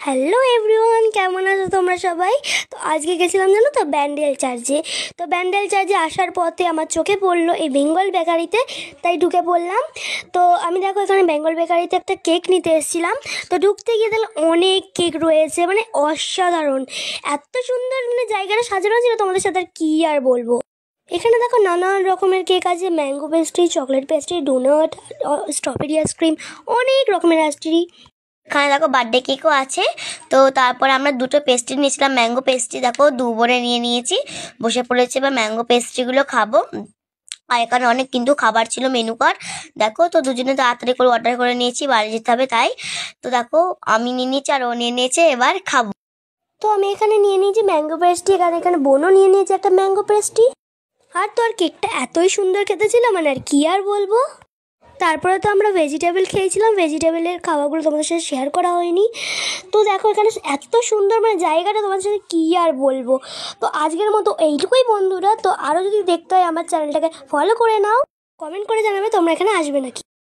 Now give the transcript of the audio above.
Hello everyone, কেমন আছো তোমরা সবাই? তো আজকে গেছিলাম জানো তো ব্যান্ডেল চার্চে। তো ব্যান্ডেল চার্চে আসার পথে আমার চোখে পড়লো এই বেঙ্গল বেকারিতে, তাই ঢুকে পড়লাম। তো আমি দেখো এখানে বেঙ্গল বেকারিতে একটা কেক নিতে এসেছিলাম। তো ঢুকতে গিয়ে তাহলে অনেক কেক রয়েছে, মানে অসাধারণ, এত সুন্দর মানে জায়গাটা সাজানো ছিল, তোমাদের সাথে আর কী আর বলবো। এখানে দেখো নানান রকমের কেক আছে, mango pastry, chocolate pastry, doughnut, strawberry ice cream, অনেক রকমের আইসক্রিম। এখানে দেখো বার্থডে কেকও আছে। তো তারপরে আমরা দুটো পেস্ট্রি নিয়েছিলাম, ম্যাঙ্গো পেস্ট্রি দেখো দুপুরে নিয়েছি, বসে পড়েছে, এবার ম্যাঙ্গো পেস্ট্রিগুলো খাবো। আর এখানে অনেক কিন্তু খাবার ছিল, মেনু কার্ড দেখো। তো দুজনে তাড়াতাড়ি করে অর্ডার করে নিয়েছি, বাড়ি যেতে হবে তাই। তো দেখো আমি নিয়ে নিয়েছি আর ও নিয়ে নিয়েছে, এবার খাবো। তো আমি এখানে নিয়ে নিয়েছি ম্যাঙ্গো পেস্ট্রি, আর এখানে বোনও নিয়ে নিয়েছে একটা ম্যাঙ্গো পেস্ট্রি। আর তো আর কেকটা এতই সুন্দর খেতে ছিল, মানে আর কি আর বলবো। তারপরে তো আমরা ভেজিটেবল খেয়েছিলাম, ভেজিটেবলের খাবারগুলো তোমাদের সাথে শেয়ার করা হয়নি। তো দেখো এখানে এত সুন্দর মানে জায়গাটা, তোমাদের সাথে কী আর বলবো। তো আজকের মতো এইটুকুই বন্ধুরা। তো আরও যদি দেখতে হয় আমার চ্যানেলটাকে ফলো করে নাও, কমেন্ট করে জানাবে তোমরা এখানে আসবে নাকি।